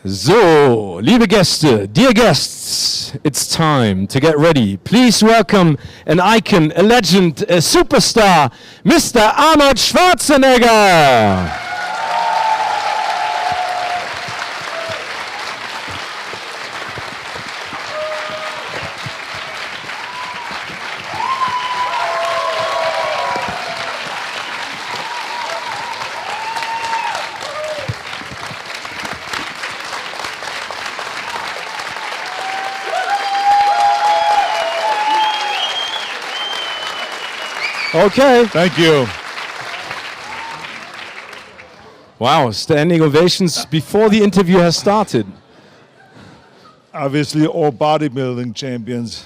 So, liebe Gäste, dear guests, it's time to get ready. Please welcome an icon, a legend, a superstar, Mr. Arnold Schwarzenegger. Okay. Thank you. Wow, standing ovations before the interview has started. Obviously, all bodybuilding champions.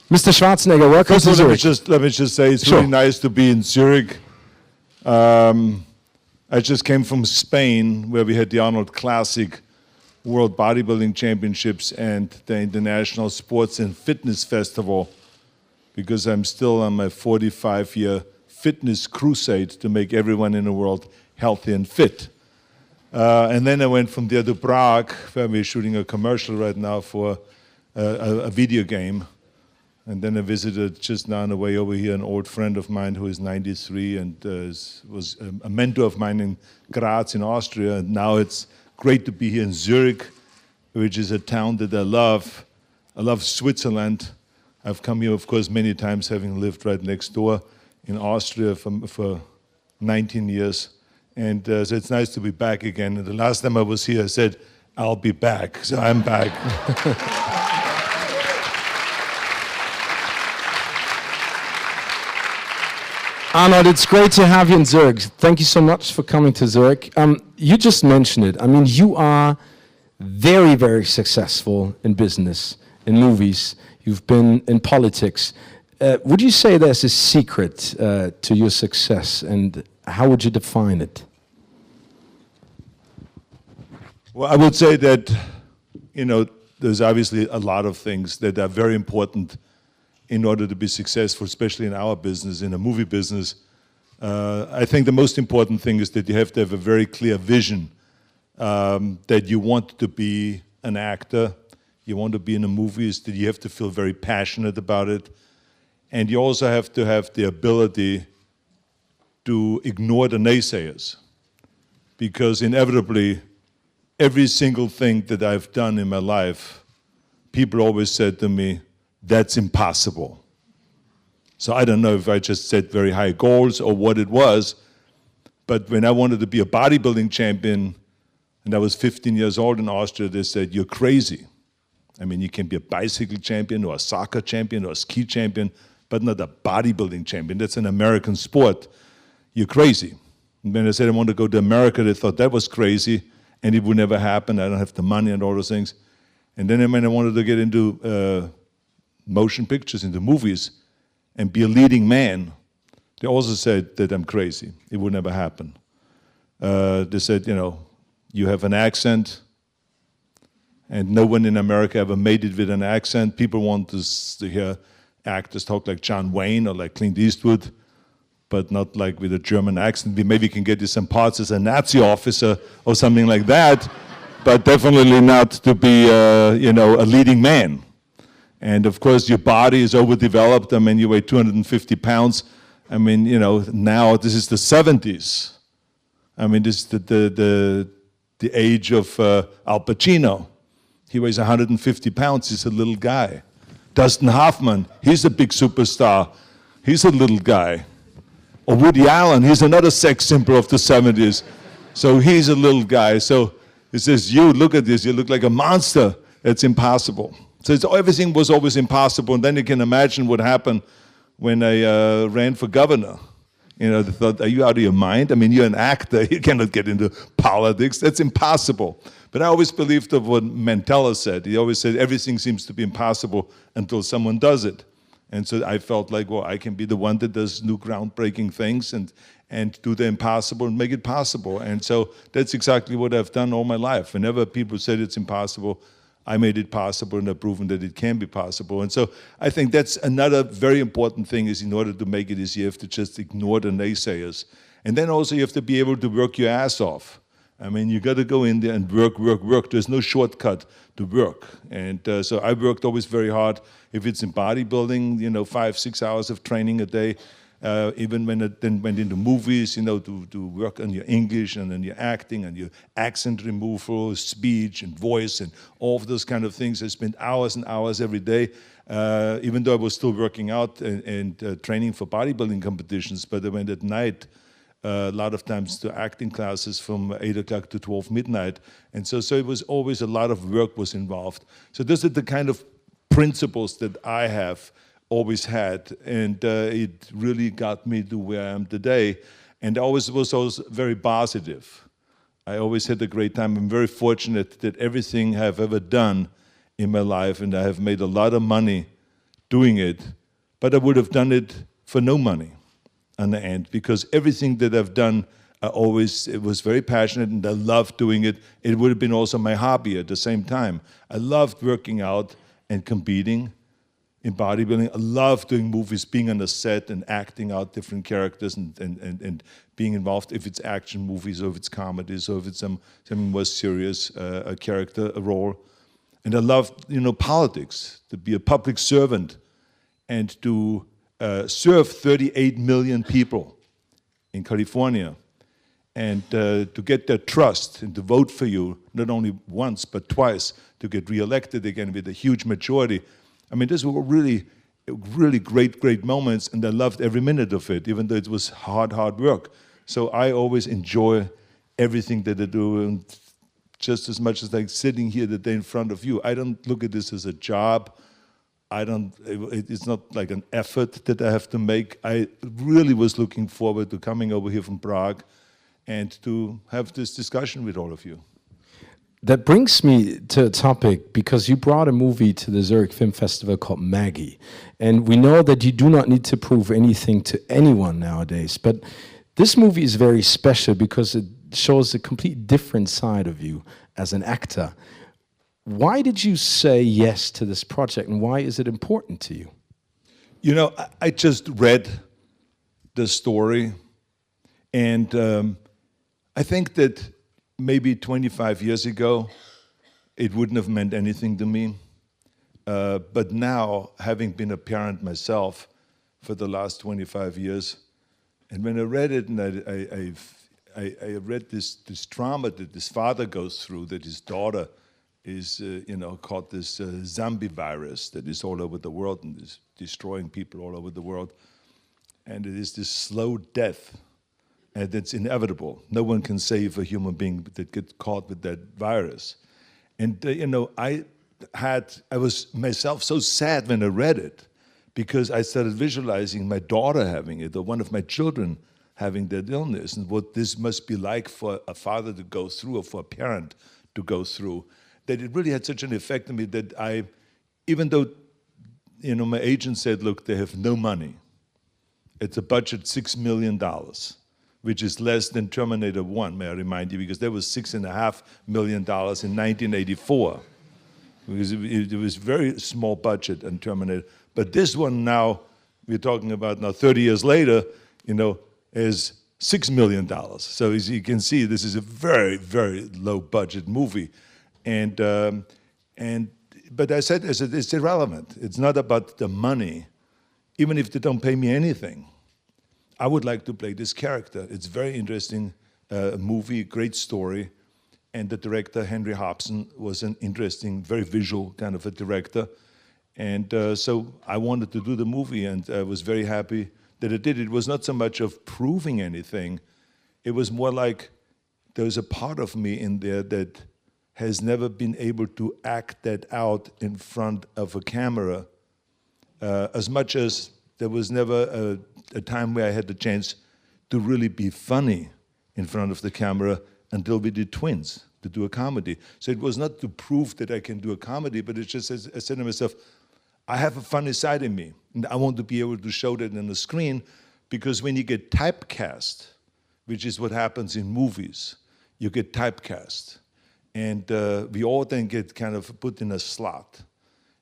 Mr. Schwarzenegger, welcome First to of all, Zurich. let me just say, it's really nice to be in Zurich. I just came from Spain, where we had the Arnold Classic World Bodybuilding Championships and the International Sports and Fitness Festival, because I'm still on my 45-year fitness crusade to make everyone in the world healthy and fit. And then I went from there to Prague, where we're shooting a commercial right now for a video game. And then I visited just now on the way over here an old friend of mine who is 93 and was a mentor of mine in Graz in Austria. And now it's great to be here in Zurich, which is a town that I love. I love Switzerland. I've come here, of course, many times, having lived right next door in Austria for 19 years. And so it's nice to be back again. And the last time I was here, I said, I'll be back. So I'm back. Arnold, it's great to have you in Zurich. Thank you so much for coming to Zurich. You just mentioned it. I mean, you are very, very successful in business, in movies. You've been in politics. Would you say there's a secret to your success, and how would you define it? Well, I would say that, there's obviously a lot of things that are very important in order to be successful, especially in our business, in the movie business. I think the most important thing is that you have to have a very clear vision that you want to be an actor, you want to be in the movies, that you have to feel very passionate about it. And you also have to have the ability to ignore the naysayers. Because inevitably, every single thing that I've done in my life, people always said to me, that's impossible. So I don't know if I just set very high goals or what it was, but when I wanted to be a bodybuilding champion, and I was 15 years old in Austria, they said, you're crazy. I mean, you can be a bicycle champion or a soccer champion or a ski champion, but not a bodybuilding champion. That's an American sport. You're crazy. And when I said I want to go to America, they thought that was crazy, and it would never happen. I don't have the money and all those things. And then when I wanted to get into motion pictures, into movies, and be a leading man, they also said that I'm crazy. It would never happen. They said, you have an accent, and no one in America ever made it with an accent. People want to hear actors talk like John Wayne or like Clint Eastwood, but not like with a German accent. Maybe you can get you some parts as a Nazi officer or something like that, but definitely not to be, a leading man. And of course, your body is overdeveloped. I mean, you weigh 250 pounds. I mean, now this is the 70s. I mean, this is the age of Al Pacino. He weighs 150 pounds. He's a little guy. Dustin Hoffman, he's a big superstar. He's a little guy. Or Woody Allen, he's another sex symbol of the 70s. So he's a little guy. So he says, you, look at this, you look like a monster. It's impossible. So everything was always impossible. And then you can imagine what happened when I ran for governor. They thought, are you out of your mind? I mean, you're an actor. You cannot get into politics. That's impossible. But I always believed of what Mandela said. He always said, everything seems to be impossible until someone does it. And so I felt like, well, I can be the one that does new groundbreaking things and do the impossible and make it possible. And so that's exactly what I've done all my life. Whenever people said it's impossible, I made it possible and I've proven that it can be possible. And so I think that's another very important thing, is in order to make it is you have to just ignore the naysayers. And then also you have to be able to work your ass off. I mean, you got to go in there and work, work, work. There's no shortcut to work. And so I worked always very hard. If it's in bodybuilding, 5-6 hours of training a day. Even when I then went into movies, to work on your English and on your acting and your accent removal, speech and voice and all of those kind of things. I spent hours and hours every day, even though I was still working out and training for bodybuilding competitions. But I went at night a lot of times to acting classes from 8 o'clock to 12 midnight. And so it was always a lot of work was involved. So those are the kind of principles that I have always had, and it really got me to where I am today. And I always was always very positive. I always had a great time. I'm very fortunate that everything I've ever done in my life, and I have made a lot of money doing it, but I would have done it for no money on the end, because everything that I've done, it was very passionate and I loved doing it. It would have been also my hobby at the same time. I loved working out and competing in bodybuilding. I love doing movies, being on a set and acting out different characters and being involved, if it's action movies or if it's comedies or if it's something more serious, a character, a role. And I loved, politics, to be a public servant and to serve 38 million people in California and to get their trust and to vote for you, not only once but twice, to get reelected again with a huge majority. I mean, these were really, really great moments, and I loved every minute of it, even though it was hard work. So I always enjoy everything that I do, and just as much as like sitting here today in front of you. I don't look at this as a job. It's not like an effort that I have to make. I really was looking forward to coming over here from Prague and to have this discussion with all of you. That brings me to a topic, because you brought a movie to the Zurich Film Festival called Maggie. And we know that you do not need to prove anything to anyone nowadays. But this movie is very special because it shows a complete different side of you as an actor. Why did you say yes to this project, and why is it important to you? I just read the story, and I think that maybe 25 years ago, it wouldn't have meant anything to me. But now, having been a parent myself for the last 25 years, and when I read it, and I read this trauma that this father goes through, that his daughter is, caught this zombie virus that is all over the world and is destroying people all over the world. And it is this slow death, and it's inevitable. No one can save a human being that gets caught with that virus. And, I was myself so sad when I read it, because I started visualizing my daughter having it, or one of my children having that illness, and what this must be like for a father to go through, or for a parent to go through. That it really had such an effect on me that even though, my agent said, look, they have no money. It's a budget $6 million, which is less than Terminator 1, may I remind you, because there was $6.5 million in 1984. Because it was very small budget on Terminator. But this one now, we're talking about now 30 years later, is $6 million. So as you can see, this is a very, very low budget movie. But I said it's irrelevant. It's not about the money. Even if they don't pay me anything, I would like to play this character. It's very interesting movie, great story. And the director, Henry Hobson, was an interesting, very visual kind of a director. And so I wanted to do the movie, and I was very happy that I did. It was not so much of proving anything. It was more like there was a part of me in there that has never been able to act that out in front of a camera, as much as there was never a time where I had the chance to really be funny in front of the camera until we did Twins, to do a comedy. So it was not to prove that I can do a comedy, but it's just, I said to myself, I have a funny side in me, and I want to be able to show that on the screen, because when you get typecast, which is what happens in movies, you get typecast. And we all then get kind of put in a slot.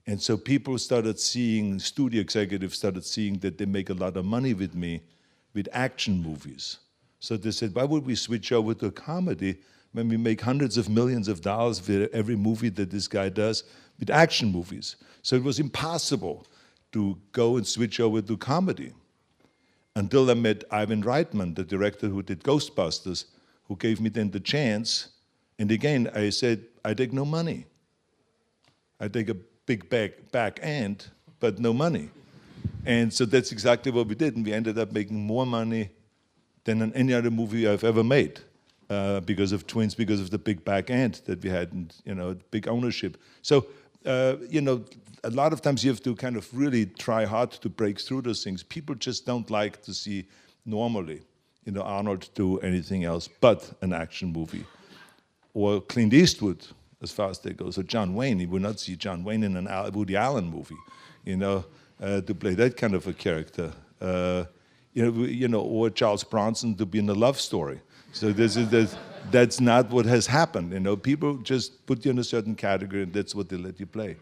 And so people started seeing, studio executives started seeing that they make a lot of money with me with action movies. So they said, why would we switch over to a comedy? when we make hundreds of millions of dollars with every movie that this guy does with action movies. So it was impossible to go and switch over to comedy until I met Ivan Reitman, the director who did Ghostbusters, who gave me then the chance. And again, I said, I take no money. I take a big back end, but no money. And so that's exactly what we did, and we ended up making more money than in any other movie I've ever made, because of Twins, because of the big back end that we had, and big ownership. So, a lot of times you have to kind of really try hard to break through those things. People just don't like to see normally, Arnold do anything else but an action movie, or Clint Eastwood, as far as they go. So John Wayne, you would not see John Wayne in an Woody Allen movie, to play that kind of a character. Or Charles Bronson to be in a love story. So that's not what has happened. People just put you in a certain category, and that's what they let you play.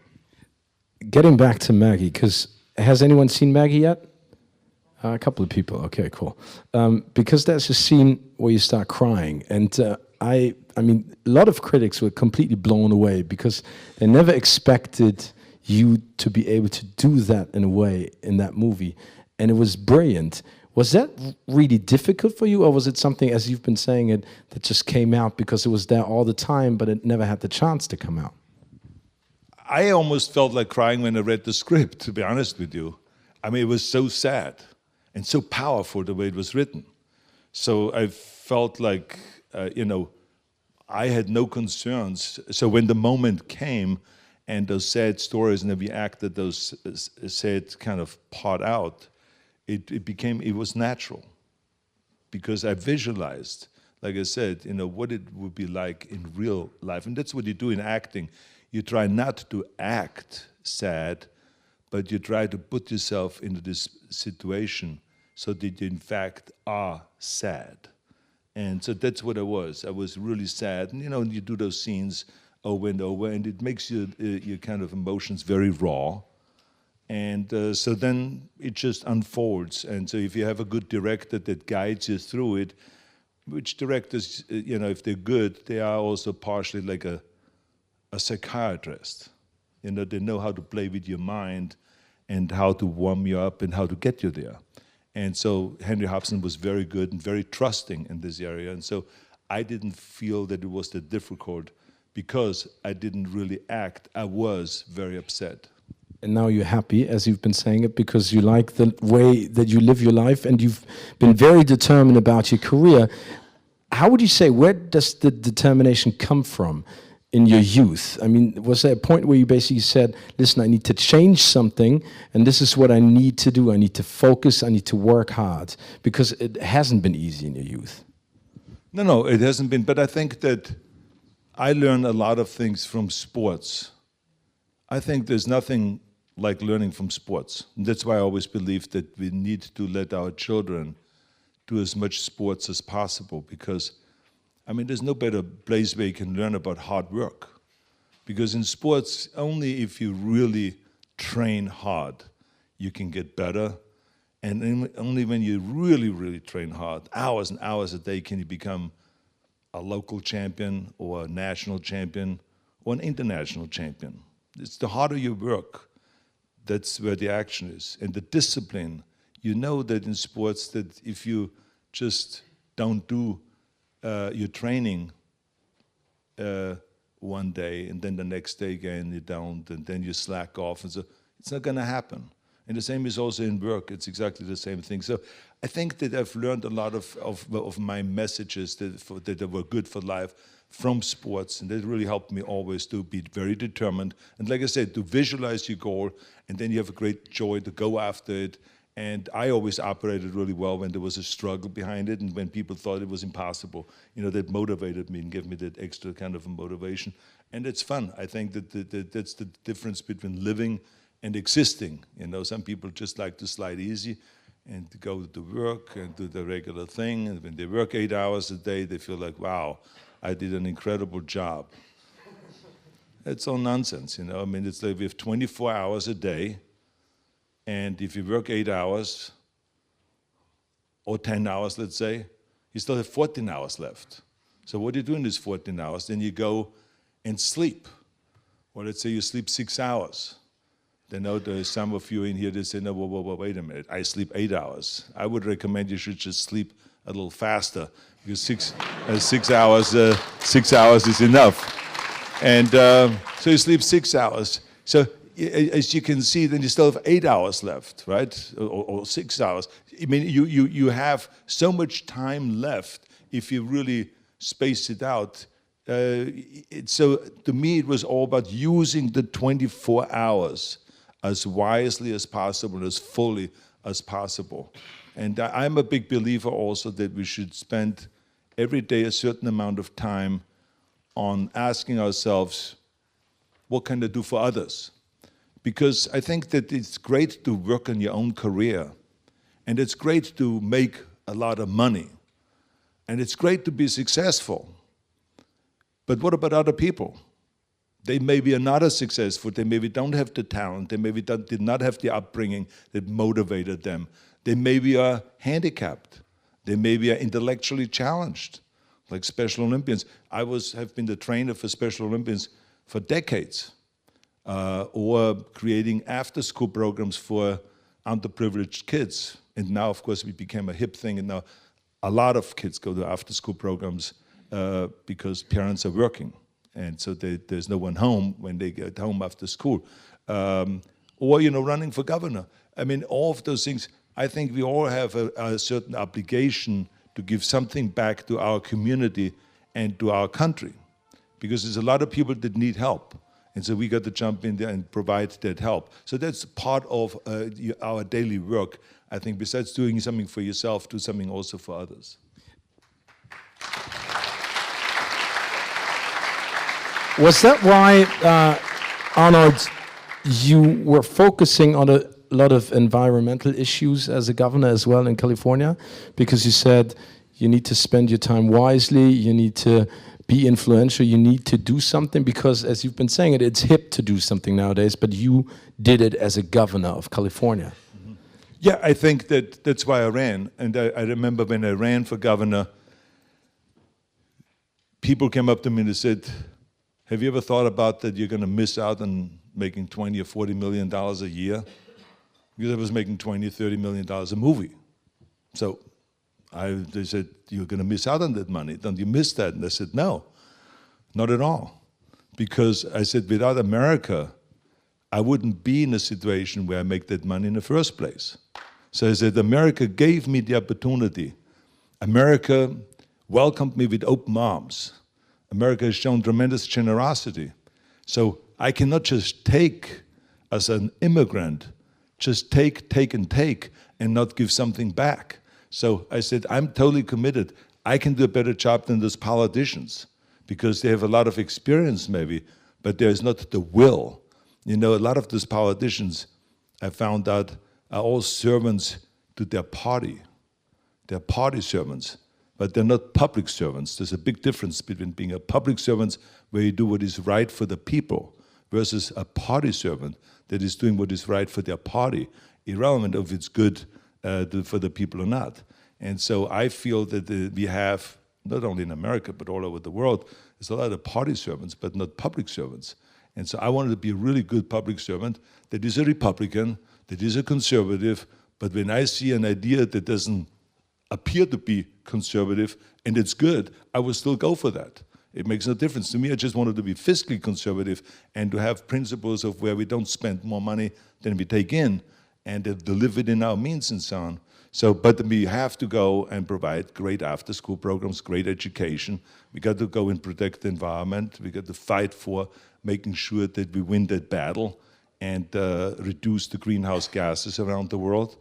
Getting back to Maggie, because has anyone seen Maggie yet? A couple of people. Okay, cool. Because there's a scene where you start crying, and I mean, a lot of critics were completely blown away because they never expected you to be able to do that in a way in that movie, and it was brilliant. Was that really difficult for you, or was it something, as you've been saying it, that just came out because it was there all the time, but it never had the chance to come out? I almost felt like crying when I read the script, to be honest with you. I mean, it was so sad and so powerful the way it was written. So I felt like, I had no concerns. So when the moment came and those sad stories, and then we acted those sad kind of part out, it was natural, because I visualized, like I said, what it would be like in real life. And that's what you do in acting. You try not to act sad, but you try to put yourself into this situation so that you in fact are sad. And so that's what I was. I was really sad. And you do those scenes over and over, and it makes your kind of emotions very raw. And so then it just unfolds. And so if you have a good director that guides you through it, which directors, if they're good, they are also partially like a psychiatrist. They know how to play with your mind and how to warm you up and how to get you there. And so Henry Hobson was very good and very trusting in this area. And so I didn't feel that it was that difficult because I didn't really act. I was very upset. And now you're happy, as you've been saying it, because you like the way that you live your life, and you've been very determined about your career. How would you say, where does the determination come from in your youth? I mean, was there a point where you basically said, listen, I need to change something, and this is what I need to do. I need to focus, I need to work hard, because it hasn't been easy in your youth. No, it hasn't been. But I think that I learned a lot of things from sports. I think there's nothing like learning from sports. And that's why I always believe that we need to let our children do as much sports as possible, because, I mean, there's no better place where you can learn about hard work. Because in sports, only if you really train hard, you can get better. And only when you really, really train hard, hours and hours a day, can you become a local champion or a national champion or an international champion. It's the harder you work, that's where the action is. And the discipline, you know that in sports that if you just don't do your training one day and then the next day again you don't, and then you slack off, and so it's not going to happen. And the same is also in work. It's exactly the same thing. So I think that I've learned a lot of my messages that were good for life from sports, and that really helped me always to be very determined. And like I said, to visualize your goal, and then you have a great joy to go after it. And I always operated really well when there was a struggle behind it, and when people thought it was impossible. You know, that motivated me and gave me that extra kind of a motivation. And it's fun. I think that that's the difference between living and existing. You know, some people just like to slide easy and to go to work and do the regular thing. And when they work 8 hours a day, they feel like, wow, I did an incredible job. It's all nonsense, you know. I mean, it's like we have 24 hours a day, and if you work 8 hours, or 10 hours, let's say, you still have 14 hours left. So what do you do in these 14 hours? Then you go and sleep. Well, let's say you sleep 6 hours. Then there's some of you in here that say, no, wait a minute, I sleep 8 hours. I would recommend you should just sleep a little faster, because 6 hours is enough. And so you sleep 6 hours. So as you can see, then you still have 8 hours left, right? Or 6 hours. I mean, you have so much time left if you really space it out. So to me, it was all about using the 24 hours as wisely as possible, as fully as possible. And I'm a big believer also that we should spend every day a certain amount of time on asking ourselves, what can I do for others? Because I think that it's great to work on your own career, and it's great to make a lot of money, and it's great to be successful. But what about other people? They maybe are not as successful, they maybe don't have the talent, they maybe did not have the upbringing that motivated them. They maybe are handicapped, they maybe are intellectually challenged, like Special Olympians. I have been the trainer for Special Olympians for decades, or creating after-school programs for underprivileged kids. And now, of course, we became a hip thing, and now a lot of kids go to after-school programs because parents are working. And so there's no one home when they get home after school. Or, running for governor. I mean, all of those things, I think we all have a certain obligation to give something back to our community and to our country. Because there's a lot of people that need help. And so we got to jump in there and provide that help. So that's part of our daily work. I think besides doing something for yourself, do something also for others. Was that why, Arnold, you were focusing on a lot of environmental issues as a governor as well in California? Because you said you need to spend your time wisely, you need to be influential, you need to do something, because as you've been saying it's hip to do something nowadays, but you did it as a governor of California. Mm-hmm. Yeah, I think that's why I ran. And I remember when I ran for governor, people came up to me and they said, have you ever thought about that you're going to miss out on making $20 or $40 million a year? Because I was making $20, $30 million a movie. So they said, you're going to miss out on that money. Don't you miss that? And I said, no, not at all. Because I said, without America, I wouldn't be in a situation where I make that money in the first place. So I said, America gave me the opportunity. America welcomed me with open arms. America has shown tremendous generosity. So I cannot just take, as an immigrant, just take, and not give something back. So I said, I'm totally committed. I can do a better job than those politicians, because they have a lot of experience maybe, but there's not the will. A lot of those politicians, I found out, are all servants to their party. They're party servants, but they're not public servants. There's a big difference between being a public servant, where you do what is right for the people, versus a party servant that is doing what is right for their party, irrelevant of it's good for the people or not. And so I feel that we have, not only in America, but all over the world, there's a lot of party servants, but not public servants. And so I wanted to be a really good public servant that is a Republican, that is a conservative, but when I see an idea that doesn't appear to be conservative and it's good, I will still go for that. It makes no difference. To me, I just wanted to be fiscally conservative and to have principles of where we don't spend more money than we take in, and to live within our means and so on. So, but we have to go and provide great after-school programs, great education. We got to go and protect the environment. We got to fight for making sure that we win that battle and reduce the greenhouse gases around the world.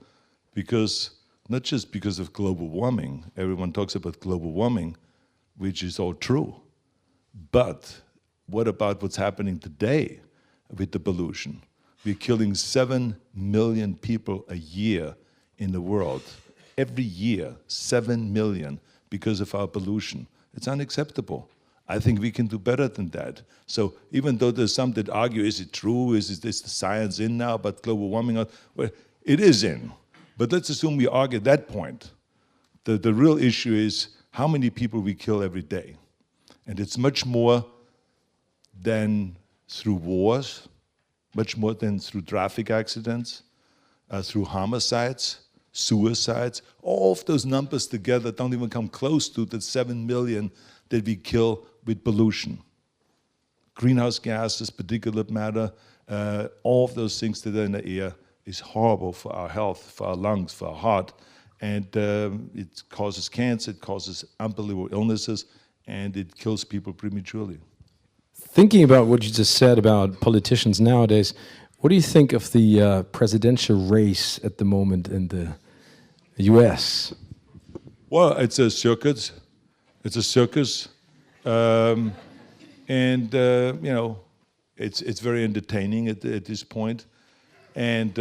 Because, not just because of global warming, everyone talks about global warming, which is all true. But what about what's happening today with the pollution? We're killing 7 million people a year in the world. Every year, 7 million because of our pollution. It's unacceptable. I think we can do better than that. So even though there's some that argue, is it true? Is this the science in now about global warming? Well, it is in. But let's assume we argue that point. The real issue is how many people we kill every day. And it's much more than through wars, much more than through traffic accidents, through homicides, suicides. All of those numbers together don't even come close to the 7 million that we kill with pollution. Greenhouse gases, particulate matter, all of those things that are in the air is horrible for our health, for our lungs, for our heart. And it causes cancer, it causes unbelievable illnesses, and it kills people prematurely. Thinking about what you just said about politicians nowadays, what do you think of the presidential race at the moment in the US? Well, it's a circus. It's a circus. And you know, it's very entertaining at this point. And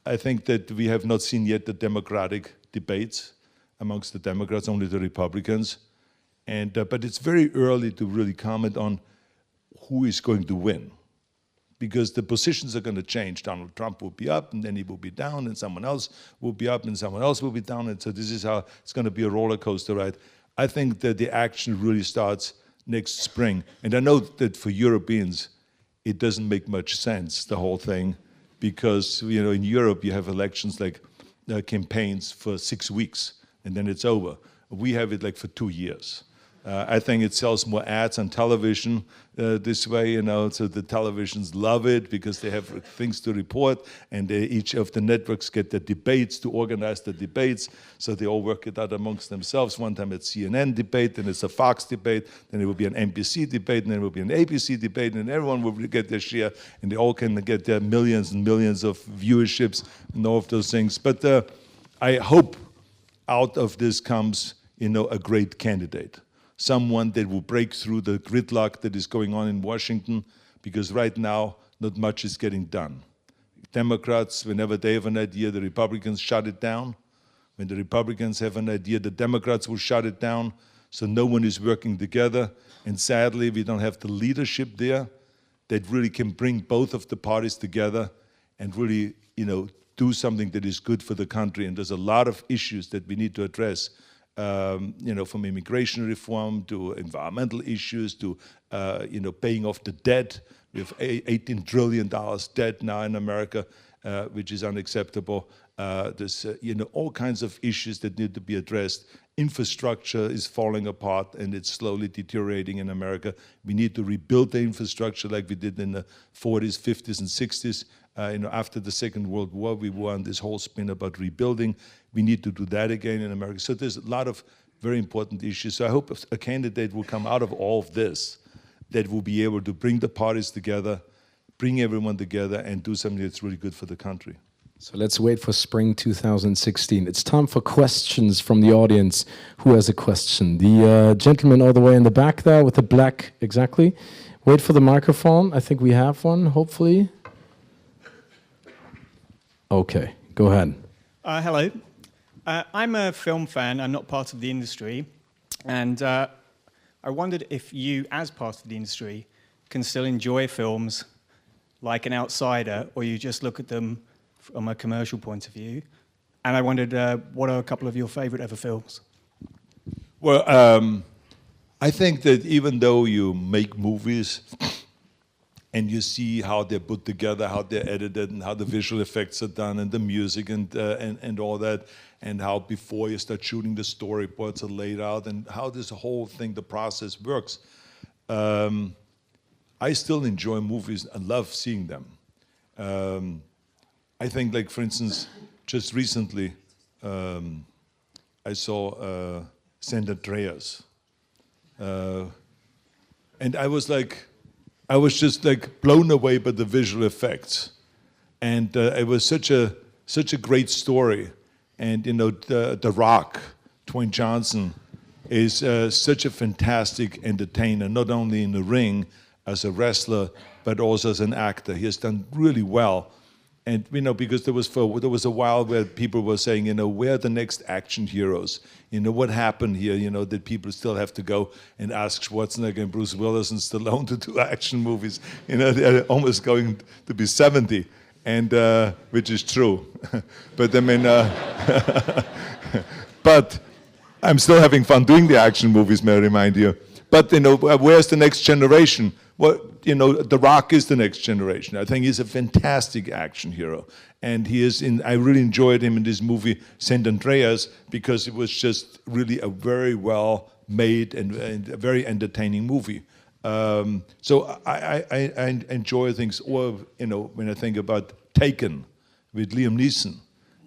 I think that we have not seen yet the democratic debates amongst the Democrats, only the Republicans. And but it's very early to really comment on who is going to win, because the positions are going to change. Donald Trump will be up, and then he will be down, and someone else will be up, and someone else will be down. And so this is how it's going to be a roller coaster ride. I think that the action really starts next spring. And I know that for Europeans, it doesn't make much sense, the whole thing, because you know in Europe you have elections like campaigns for 6 weeks, and then it's over. We have it like for 2 years. I think it sells more ads on television this way, you know, so the televisions love it because they have things to report, and each of the networks get the debates to organize the debates, so they all work it out amongst themselves. One time it's CNN debate, then it's a Fox debate, then it will be an NBC debate, and then it will be an ABC debate, and everyone will get their share, and they all can get their millions and millions of viewerships and all of those things. But I hope out of this comes, you know, a great candidate. Someone that will break through the gridlock that is going on in Washington, because right now, not much is getting done. Democrats, whenever they have an idea, the Republicans shut it down. When the Republicans have an idea, the Democrats will shut it down. So no one is working together. And sadly, we don't have the leadership there that really can bring both of the parties together and really, you know, do something that is good for the country. And there's a lot of issues that we need to address. You know, from immigration reform to environmental issues to, you know, paying off the debt. We have $18 trillion debt now in America, which is unacceptable. There's, you know, all kinds of issues that need to be addressed. Infrastructure is falling apart and it's slowly deteriorating in America. We need to rebuild the infrastructure like we did in the 40s, 50s, and 60s. You know, after the Second World War, we were on this whole spin about rebuilding. We need to do that again in America. So there's a lot of very important issues. So I hope a candidate will come out of all of this that will be able to bring the parties together, bring everyone together, and do something that's really good for the country. So let's wait for spring 2016. It's time for questions from the audience. Who has a question? The gentleman all the way in the back there with the black, exactly. Wait for the microphone. I think we have one, hopefully. Okay, go ahead. Hello. I'm a film fan. I'm not part of the industry. And I wondered if you, as part of the industry, can still enjoy films like an outsider, or you just look at them from a commercial point of view. And I wondered, what are a couple of your favorite ever films? Well, I think that even though you make movies and you see how they're put together, how they're edited, and how the visual effects are done, and the music, and all that, and how before you start shooting the storyboards are laid out, and how this whole thing, the process works. I still enjoy movies. I love seeing them. I think, like for instance, just recently, I saw San Andreas, and I was just like blown away by the visual effects, and it was such a great story. And you know, the Rock, Dwayne Johnson, is such a fantastic entertainer, not only in the ring as a wrestler, but also as an actor. He has done really well. And you know, because there was a while where people were saying, you know, where are the next action heroes? You know, what happened here? You know, that people still have to go and ask Schwarzenegger and Bruce Willis and Stallone to do action movies. You know, they're almost going to be 70, and which is true. But I mean, but I'm still having fun doing the action movies, may I remind you. But, where's the next generation? Well, The Rock is the next generation. I think he's a fantastic action hero. And I really enjoyed him in this movie, St. Andreas, because it was just really a very well made and a very entertaining movie. So I enjoy things, or, when I think about Taken with Liam Neeson.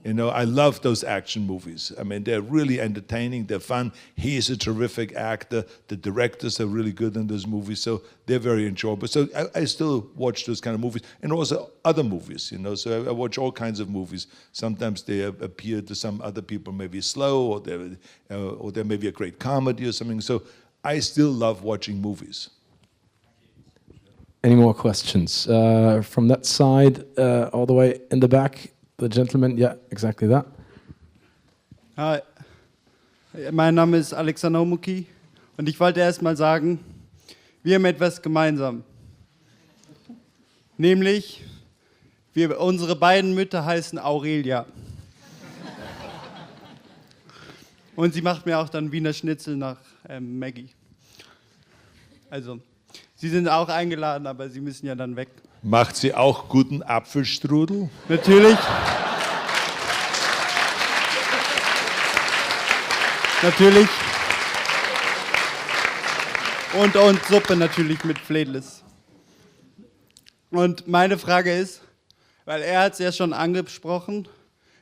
I love those action movies. I mean, they're really entertaining, they're fun. He is a terrific actor. The directors are really good in those movies, so they're very enjoyable. So I still watch those kind of movies, and also other movies, So I watch all kinds of movies. Sometimes they appear to some other people maybe slow, or there may be a great comedy or something. So I still love watching movies. Any more questions? From that side, all the way in the back, the gentleman, yeah, exactly that. Hi, mein Name ist Alexander Muki und ich wollte erst mal sagen, wir haben etwas gemeinsam. Nämlich, unsere beiden Mütter heißen Aurelia. Und sie macht mir auch dann Wiener Schnitzel nach Maggie. Also, Sie sind auch eingeladen, aber Sie müssen ja dann weg. Macht sie auch guten Apfelstrudel? Natürlich. Natürlich. Und Suppe natürlich mit Fledlis. Und meine Frage ist, weil er hat es ja schon angesprochen,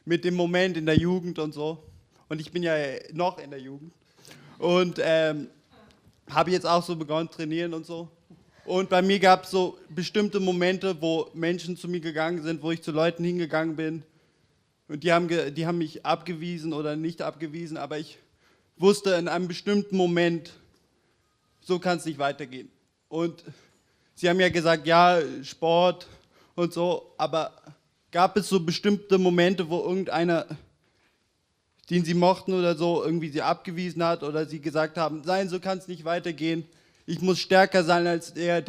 mit dem Moment in der Jugend und so. Und ich bin ja noch in der Jugend. Und habe jetzt auch so begonnen trainieren und so. Und bei mir gab es so bestimmte Momente, wo Menschen zu mir gegangen sind, wo ich zu Leuten hingegangen bin. Und die haben mich abgewiesen oder nicht abgewiesen, aber ich wusste in einem bestimmten Moment, so kann es nicht weitergehen. Und Sie haben ja gesagt, ja, Sport und so, aber gab es so bestimmte Momente, wo irgendeiner, den Sie mochten oder so, irgendwie Sie abgewiesen hat oder Sie gesagt haben, nein, so kann es nicht weitergehen. Ich muss stärker sein als der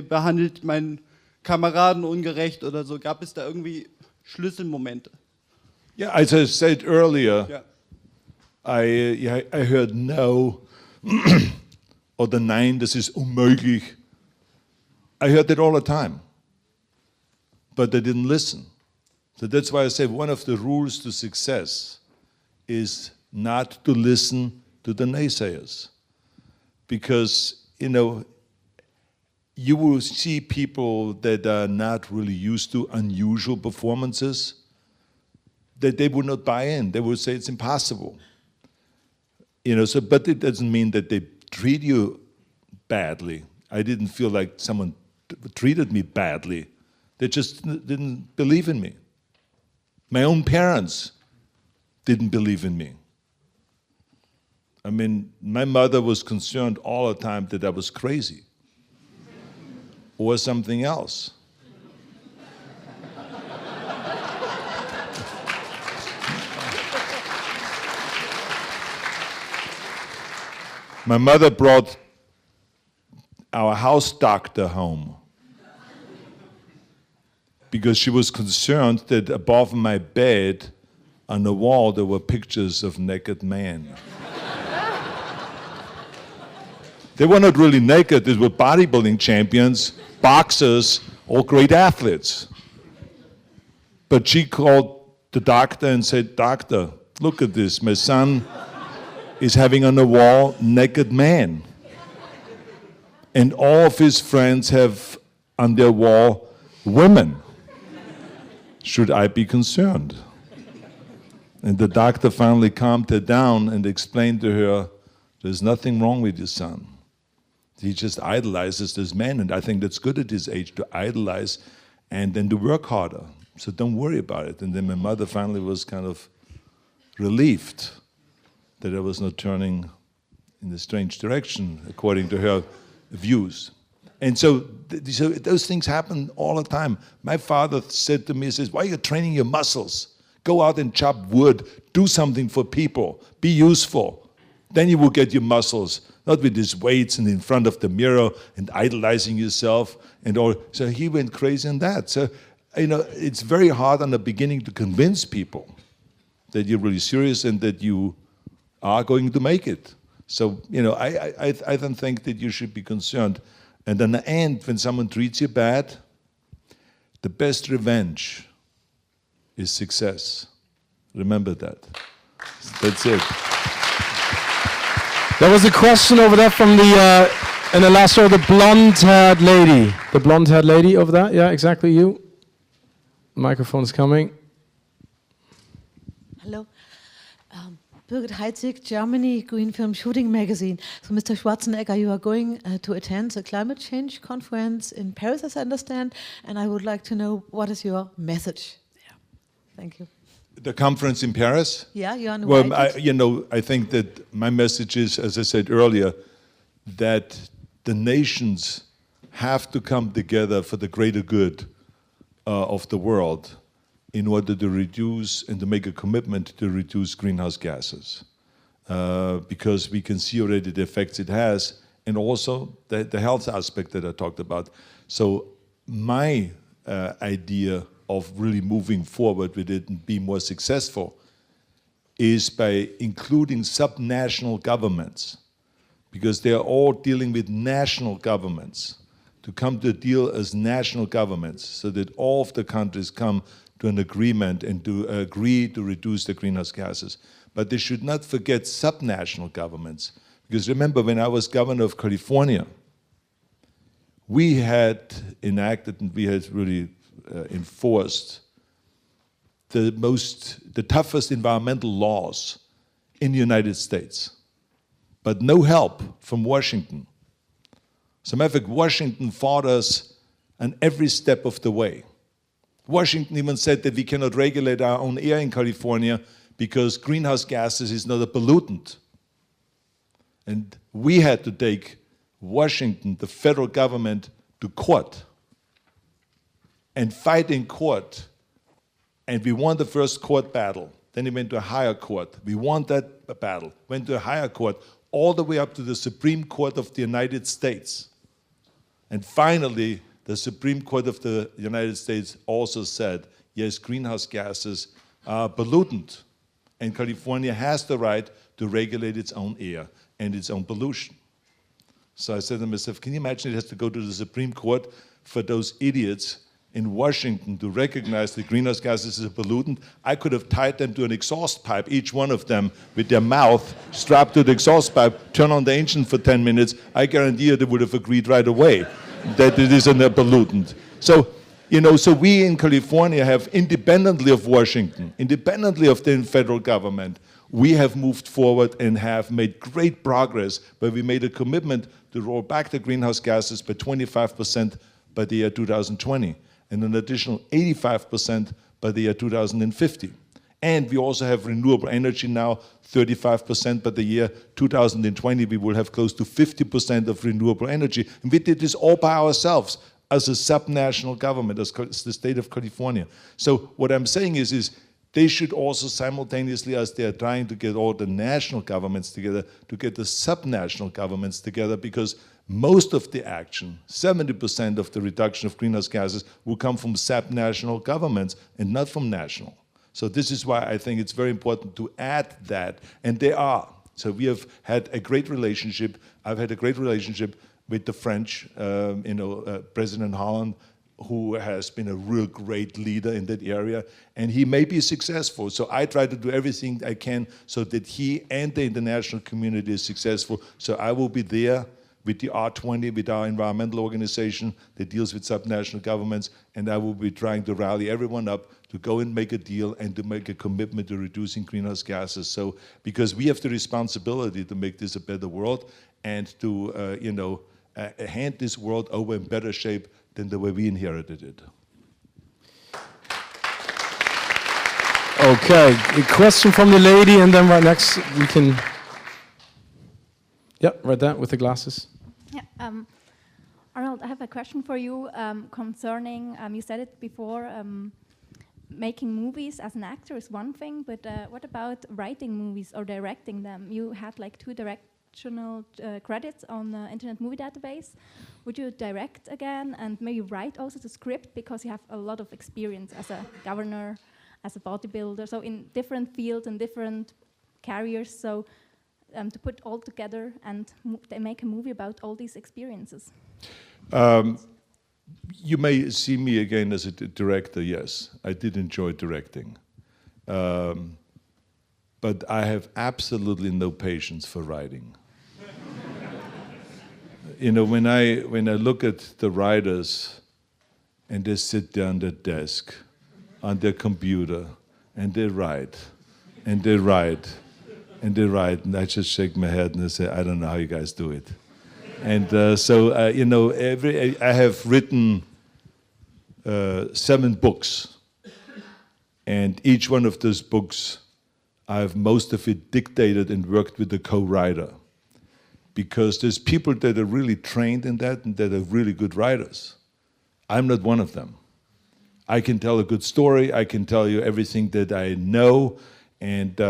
behandelt meinen Kameraden ungerecht oder so. Gab es da irgendwie Schlüsselmomente? Yeah, as I said earlier, Ja. I heard no oder nein, das ist unmöglich. I heard that all the time, but I didn't listen. So that's why I say one of the rules to success is not to listen to the naysayers. Because, you will see people that are not really used to unusual performances, that they would not buy in. They would say it's impossible. But it doesn't mean that they treat you badly. I didn't feel like someone treated me badly. They just didn't believe in me. My own parents didn't believe in me. I mean, my mother was concerned all the time that I was crazy or something else. My mother brought our house doctor home because she was concerned that above my bed on the wall there were pictures of naked men. They were not really naked, they were bodybuilding champions, boxers, all great athletes. But she called the doctor and said, "Doctor, look at this, my son is having on the wall naked man. And all of his friends have on their wall women. Should I be concerned?" And the doctor finally calmed her down and explained to her, "There's nothing wrong with your son. He just idolizes this man, and I think that's good at his age to idolize and then to work harder. So don't worry about it." And then my mother finally was kind of relieved that I was not turning in a strange direction according to her views. And so those things happen all the time. My father said to me, he says, "Why are you training your muscles? Go out and chop wood, do something for people, be useful. Then you will get your muscles, not with these weights and in front of the mirror and idolizing yourself and all." So he went crazy on that. So, it's very hard in the beginning to convince people that you're really serious and that you are going to make it. So, I don't think that you should be concerned. And in the end, when someone treats you bad, the best revenge is success. Remember that. That's it. There was a question over there from the, in the last row, the blonde-haired lady. The blonde-haired lady over there, yeah, exactly you. Microphone's coming. Hello. Birgit Heitzig, Germany, Green Film Shooting Magazine. So, Mr. Schwarzenegger, you are going to attend the climate change conference in Paris, as I understand, and I would like to know what is your message there. Thank you. The conference in Paris? Yeah, you're invited. Well, I think that my message is, as I said earlier, that the nations have to come together for the greater good of the world in order to reduce and to make a commitment to reduce greenhouse gases. Because we can see already the effects it has, and also the health aspect that I talked about. So my idea of really moving forward with it and be more successful is by including subnational governments, because they are all dealing with national governments, to come to a deal as national governments so that all of the countries come to an agreement and to agree to reduce the greenhouse gases. But they should not forget subnational governments, because remember, when I was governor of California, we had enacted and we had really enforced the toughest environmental laws in the United States, but no help from Washington. As a matter of fact, Washington fought us on every step of the way. Washington even said that we cannot regulate our own air in California because greenhouse gases is not a pollutant. And we had to take Washington, the federal government, to court and fight in court. And we won the first court battle. Then it went to a higher court. We won that battle, went to a higher court, all the way up to the Supreme Court of the United States. And finally, the Supreme Court of the United States also said, yes, greenhouse gases are pollutant, and California has the right to regulate its own air and its own pollution. So I said to myself, can you imagine it has to go to the Supreme Court for those idiots in Washington to recognize that greenhouse gases is a pollutant? I could have tied them to an exhaust pipe, each one of them with their mouth strapped to the exhaust pipe, turn on the engine for 10 minutes. I guarantee you they would have agreed right away that it isn't a pollutant. So, so we in California have, independently of Washington, independently of the federal government, we have moved forward and have made great progress, where we made a commitment to roll back the greenhouse gases by 25% by the year 2020, and an additional 85% by the year 2050. And we also have renewable energy now, 35% by the year 2020. We will have close to 50% of renewable energy. And we did this all by ourselves as a subnational government, as the state of California. So what I'm saying is they should also simultaneously, as they're trying to get all the national governments together, to get the subnational governments together, because most of the action, 70% of the reduction of greenhouse gases, will come from subnational governments and not from national. So this is why I think it's very important to add that, and they are. So we have had a great relationship. I've had a great relationship with the French, President Holland, who has been a real great leader in that area, and he may be successful. So I try to do everything I can so that he and the international community is successful. So I will be there with the R20, with our environmental organization that deals with subnational governments, and I will be trying to rally everyone up to go and make a deal and to make a commitment to reducing greenhouse gases. So, because we have the responsibility to make this a better world and to, hand this world over in better shape than the way we inherited it. Okay, a question from the lady, and then right next we can... Yeah, right there with the glasses. Yeah, Arnold, I have a question for you concerning, you said it before, making movies as an actor is one thing, but what about writing movies or directing them? You had like 2 directional credits on the Internet Movie Database. Would you direct again and maybe write also the script, because you have a lot of experience as a governor, as a bodybuilder, so in different fields and different careers, so to put all together and they make a movie about all these experiences? You may see me again as a director, yes. I did enjoy directing. But I have absolutely no patience for writing. You know, when I look at the writers and they sit there on their desk, on their computer, and they write, and they write, and they write, and I just shake my head and I say, I don't know how you guys do it. And you know, I have written 7 books, and each one of those books, I have most of it dictated and worked with the co-writer. Because there's people that are really trained in that and that are really good writers. I'm not one of them. I can tell a good story, I can tell you everything that I know, and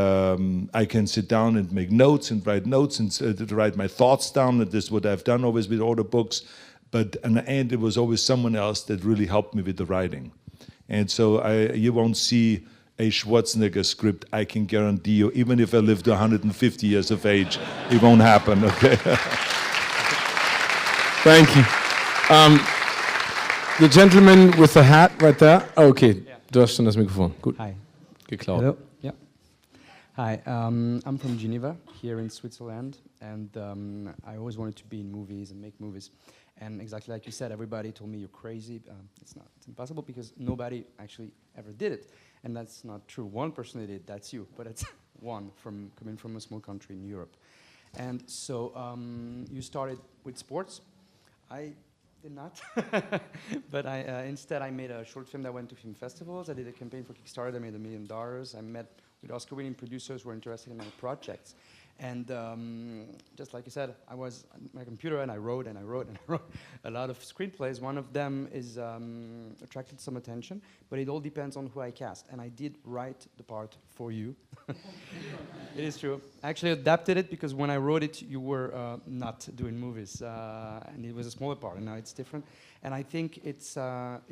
I can sit down and make notes and write notes and write my thoughts down, and this is what I've done always with all the books. But in the end, it was always someone else that really helped me with the writing. And so you won't see a Schwarzenegger script, I can guarantee you, even if I live to 150 years of age, it won't happen, okay? Thank you. The gentleman with the hat right there. Oh, okay, du hast schon das Mikrofon. Gut. Hi. Geklaut. Hello. Yeah. Hi. I'm from Geneva, here in Switzerland, and I always wanted to be in movies and make movies. And exactly like you said, everybody told me you're crazy. It's impossible because nobody actually ever did it. And that's not true. One person did it, that's you. But it's one coming from a small country in Europe. And so you started with sports. I did not. But instead I made a short film that went to film festivals. I did a campaign for Kickstarter that made $1 million. I met with Oscar-winning producers who were interested in my projects. And just like you said, I was on my computer and I wrote and I wrote and I wrote a lot of screenplays. One of them is attracted some attention, but it all depends on who I cast. And I did write the part for you. It is true. I actually adapted it because when I wrote it, you were not doing movies. And it was a smaller part, and now it's different. And I think it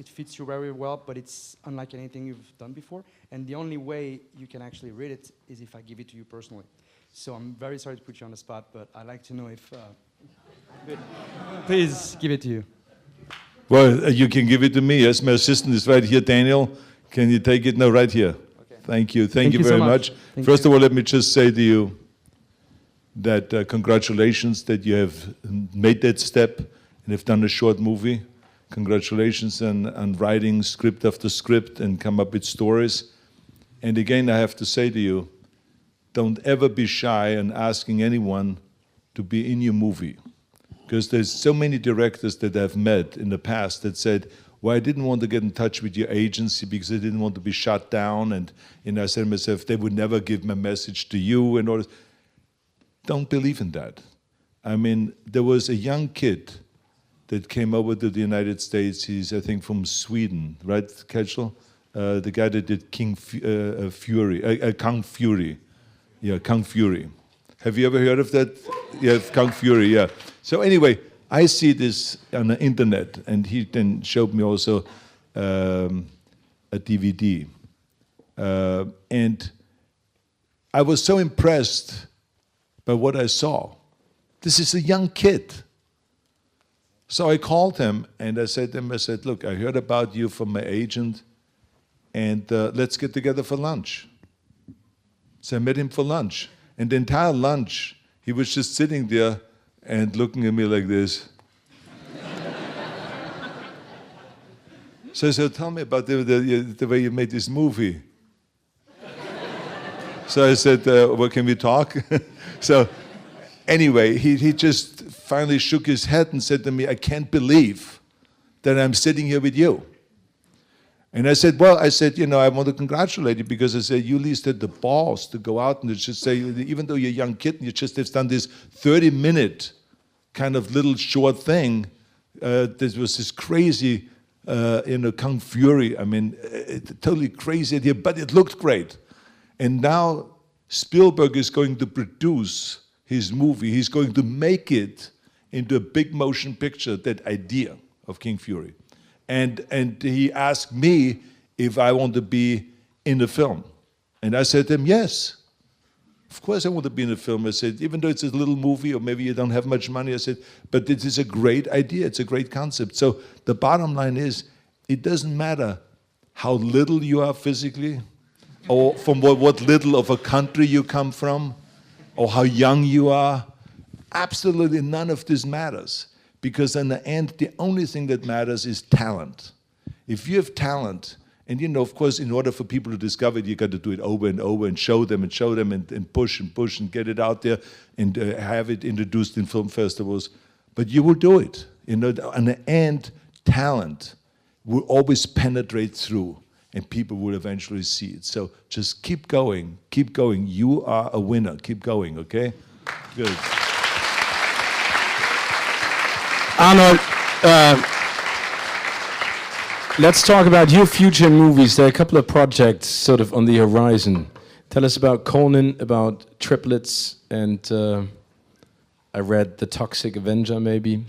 fits you very well, but it's unlike anything you've done before. And the only way you can actually read it is if I give it to you personally. So I'm very sorry to put you on the spot, but I'd like to know if... please give it to you. Well, you can give it to me. Yes, my assistant is right here, Daniel. Can you take it? No, right here. Okay. Thank you. Thank you very so much. First of all, let me just say to you that congratulations that you have made that step and have done a short movie. Congratulations on writing script after script and come up with stories. And again, I have to say to you, don't ever be shy in asking anyone to be in your movie. Because there's so many directors that I've met in the past that said, well, I didn't want to get in touch with your agency because I didn't want to be shut down. And I said to myself, they would never give my message to you and all this. Don't believe in that. I mean, there was a young kid that came over to the United States. He's, I think, from Sweden, right, Ketchel? The guy that did Kung Fury. Yeah, Kung Fury. Have you ever heard of that? Yeah, Kung Fury, yeah. So anyway, I see this on the internet, and he then showed me also a DVD. And I was so impressed by what I saw. This is a young kid. So I called him, and I said to him, look, I heard about you from my agent, and let's get together for lunch. So I met him for lunch. And the entire lunch, he was just sitting there and looking at me like this. So I said, tell me about the way you made this movie. So I said, well, can we talk? So anyway, he just finally shook his head and said to me, I can't believe that I'm sitting here with you. And I said, well, I want to congratulate you because I said, you at least had the balls to go out and just say, even though you're a young kid and you just have done this 30-minute kind of little short thing, this was this crazy, Kung Fury. I mean, totally crazy idea, but it looked great. And now Spielberg is going to produce his movie. He's going to make it into a big motion picture, that idea of King Fury. And he asked me if I want to be in the film. And I said to him, yes. Of course I want to be in a film. I said, even though it's a little movie or maybe you don't have much money, I said, but it is a great idea. It's a great concept. So the bottom line is, it doesn't matter how little you are physically, or from what little of a country you come from, or how young you are. Absolutely none of this matters. Because in the end, the only thing that matters is talent. If you have talent, and you know, of course, in order for people to discover it, you got to do it over and over and show them and push and get it out there and have it introduced in film festivals. But you will do it. You know, in the end, talent will always penetrate through, and people will eventually see it. So just keep going, keep going. You are a winner. Keep going, okay? Good. Arnold, let's talk about your future movies. There are a couple of projects sort of on the horizon. Tell us about Conan, about Triplets, and I read The Toxic Avenger, maybe.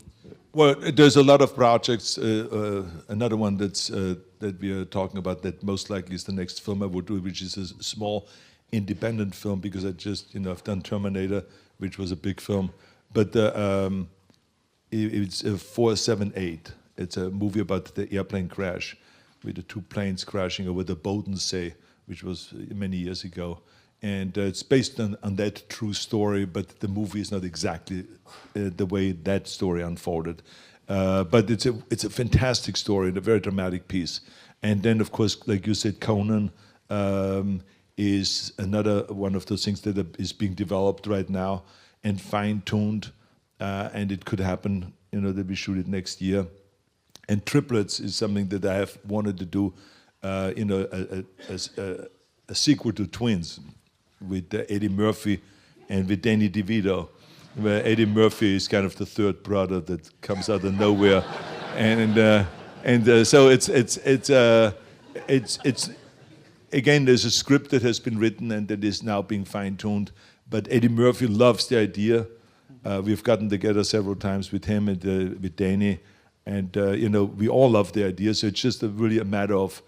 Well, there's a lot of projects. Another one that we are talking about that most likely is the next film I will do, which is a small independent film, because I just, I've done Terminator, which was a big film. But it's 478. It's a movie about the airplane crash, with the two planes crashing over the Bodensee, which was many years ago. And it's based on that true story, but the movie is not exactly the way that story unfolded. But it's a fantastic story and a very dramatic piece. And then, of course, like you said, Conan is another one of those things that is being developed right now and fine-tuned, and it could happen, that we shoot it next year. And Triplets is something that I have wanted to do, a sequel to Twins, with Eddie Murphy and with Danny DeVito, where Eddie Murphy is kind of the third brother that comes out of nowhere, so it's again, there's a script that has been written and that is now being fine-tuned, but Eddie Murphy loves the idea. We've gotten together several times with him and with Danny, and we all love the idea. So it's just really a matter of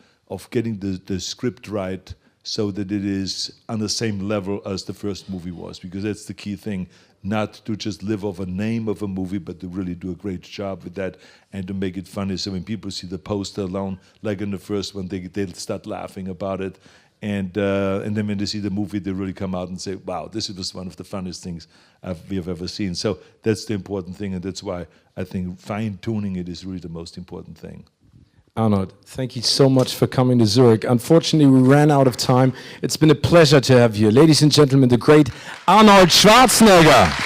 getting the script right, so that it is on the same level as the first movie was, because that's the key thing, not to just live off a name of a movie, but to really do a great job with that and to make it funny. So when people see the poster alone, like in the first one, they'll start laughing about it. And then when they see the movie, they really come out and say, wow, this was one of the funniest things we have ever seen. So that's the important thing, and that's why I think fine-tuning it is really the most important thing. Arnold, thank you so much for coming to Zurich. Unfortunately, we ran out of time. It's been a pleasure to have you. Ladies and gentlemen, the great Arnold Schwarzenegger.